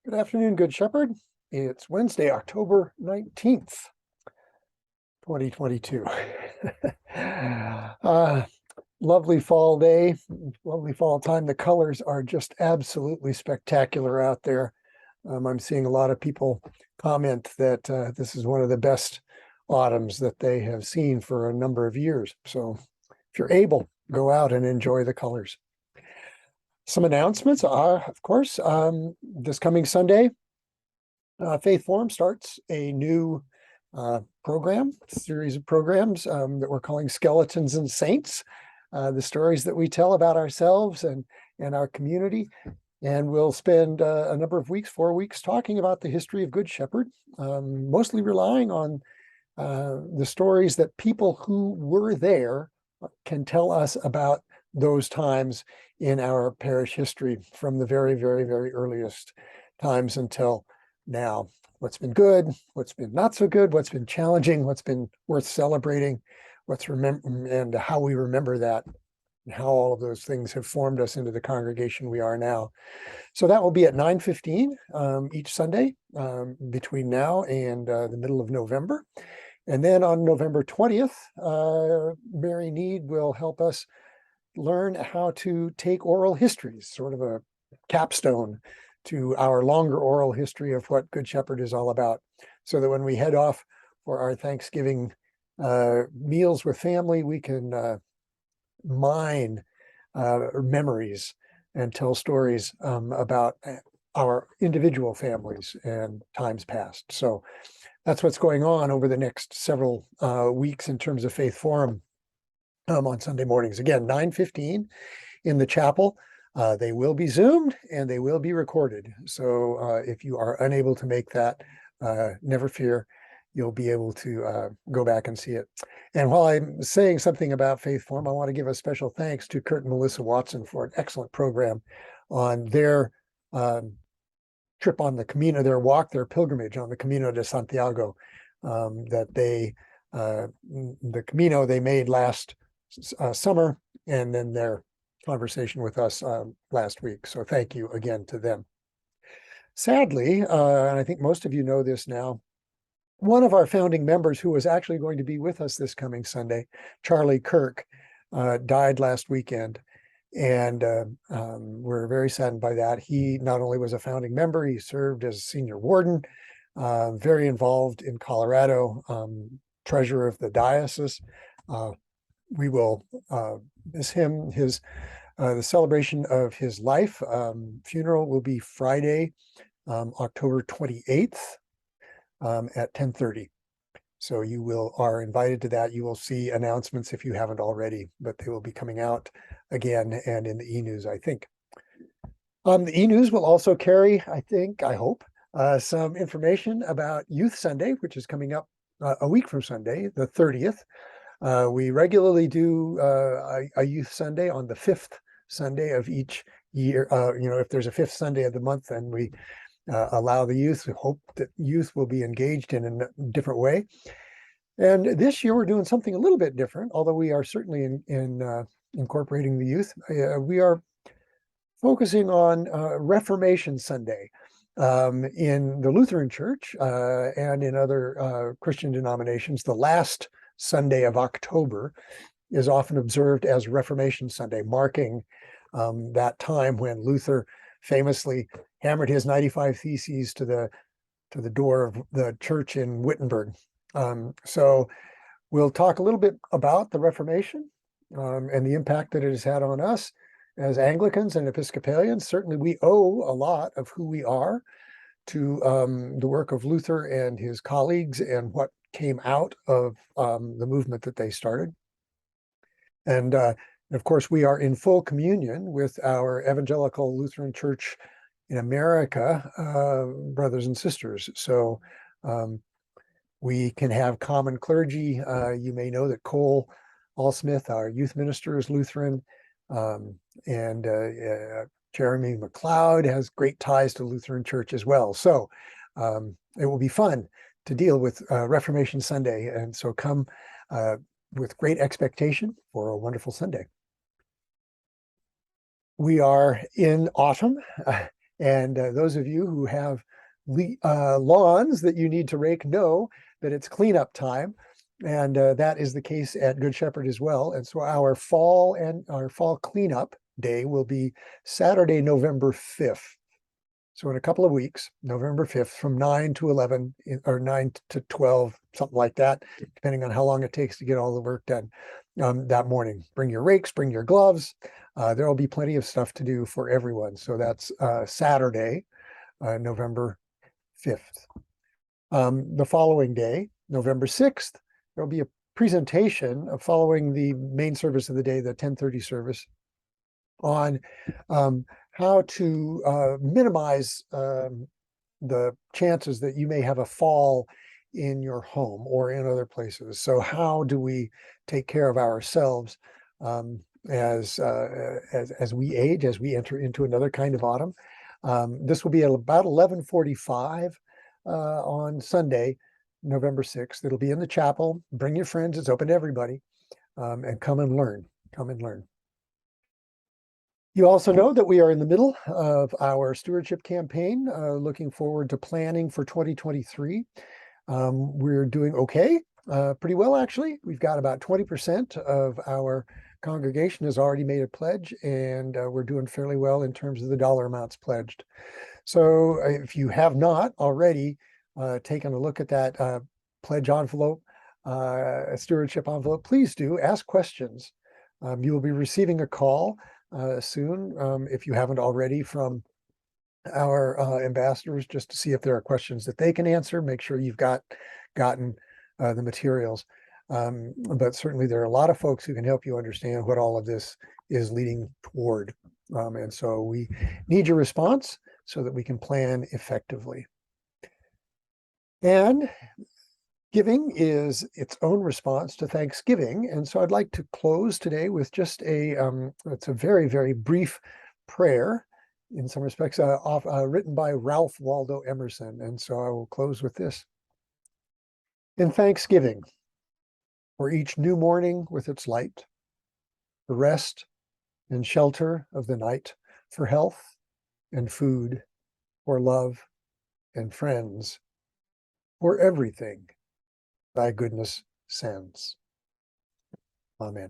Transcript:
Good afternoon, Good Shepherd. It's Wednesday, October 19th, 2022. Lovely fall day, lovely fall time. The colors are just absolutely spectacular out there. I'm seeing a lot of people comment that this is one of the best autumns that they have seen for a number of years. So if you're able, go out and enjoy the colors. Some announcements are, of course, this coming Sunday, Faith Forum starts a new series of programs that we're calling Skeletons and Saints, the stories that we tell about ourselves and our community. And we'll spend a number of weeks, 4 weeks, talking about the history of Good Shepherd, mostly relying on the stories that people who were there can tell us about those times in our parish history from the very, very, very earliest times until now. What's been good, what's been not so good, what's been challenging, what's been worth celebrating, and how we remember that, and how all of those things have formed us into the congregation we are now. So that will be at 9:15 each Sunday between now and the middle of November. And then on November 20th, Mary Need will help us learn how to take oral histories, sort of a capstone to our longer oral history of what Good Shepherd is all about, so that when we head off for our Thanksgiving meals with family, we can mine memories and tell stories about our individual families and times past. So that's what's going on over the next several weeks in terms of Faith Forum on Sunday mornings. Again, 9:15 in the chapel. They will be Zoomed and they will be recorded. So if you are unable to make that, never fear, you'll be able to go back and see it. And while I'm saying something about Faith Forum, I want to give a special thanks to Kirk and Melissa Watson for an excellent program on their trip on the Camino, their pilgrimage on the Camino de Santiago, the Camino they made last summer, and then their conversation with us last week. So thank you again to them. Sadly, and I think most of you know this now, one of our founding members who was actually going to be with us this coming Sunday, Charlie Kirk, died last weekend. And we're very saddened by that. He not only was a founding member, he served as senior warden, very involved in Colorado, treasurer of the diocese. We will miss him. The celebration of his life funeral will be Friday, October 28th at 10:30. So you are invited to that. You will see announcements if you haven't already, but they will be coming out again and in the e-news, I think. The e-news will also carry, I hope, some information about Youth Sunday, which is coming up a week from Sunday, the 30th. We regularly do a Youth Sunday on the 5th Sunday of each year. If there's a 5th Sunday of the month, then we allow the youth. We hope that youth will be engaged in a different way. And this year we're doing something a little bit different, although we are certainly incorporating the youth. We are focusing on Reformation Sunday in the Lutheran Church and in other Christian denominations. The last Sunday of October is often observed as Reformation Sunday, marking that time when Luther famously hammered his 95 Theses to the door of the church in Wittenberg. So we'll talk a little bit about the Reformation and the impact that it has had on us as Anglicans and Episcopalians. Certainly we owe a lot of who we are to the work of Luther and his colleagues and what came out of the movement that they started. And of course, we are in full communion with our Evangelical Lutheran Church in America, brothers and sisters. So we can have common clergy. You may know that Cole Allsmith, our youth minister, is Lutheran, and Jeremy McLeod has great ties to Lutheran Church as well. So it will be fun to deal with Reformation Sunday. And so come with great expectation for a wonderful Sunday. We are in autumn. And those of you who have lawns that you need to rake know that it's cleanup time. And that is the case at Good Shepherd as well. And so our fall cleanup day will be Saturday, November 5th. So in a couple of weeks, November 5th, from 9 to 11 or 9 to 12, something like that, depending on how long it takes to get all the work done that morning. Bring your rakes, bring your gloves. There will be plenty of stuff to do for everyone. So that's Saturday, November 5th. The following day, November 6th, there will be a presentation following the main service of the day, the 10:30 service, on how to minimize the chances that you may have a fall in your home or in other places. So how do we take care of ourselves as we age, as we enter into another kind of autumn? This will be at about 11:45 on Sunday, November 6th. It'll be in the chapel. Bring your friends. It's open to everybody. And come and learn. Come and learn. You also know that we are in the middle of our stewardship campaign, looking forward to planning for 2023. We're doing okay, pretty well, actually. We've got about 20% of our congregation has already made a pledge, and we're doing fairly well in terms of the dollar amounts pledged. So if you have not already taken a look at that pledge envelope, stewardship envelope, please do ask questions. You will be receiving a call soon, if you haven't already, from our ambassadors, just to see if there are questions that they can answer. Make sure you've gotten the materials. But certainly there are a lot of folks who can help you understand what all of this is leading toward. And so we need your response so that we can plan effectively. And giving is its own response to Thanksgiving. And so I'd like to close today with just it's a very, very brief prayer, in some respects, written by Ralph Waldo Emerson. And so I will close with this. In thanksgiving for each new morning with its light, the rest and shelter of the night, for health and food, for love and friends, for everything thy goodness sends. Amen.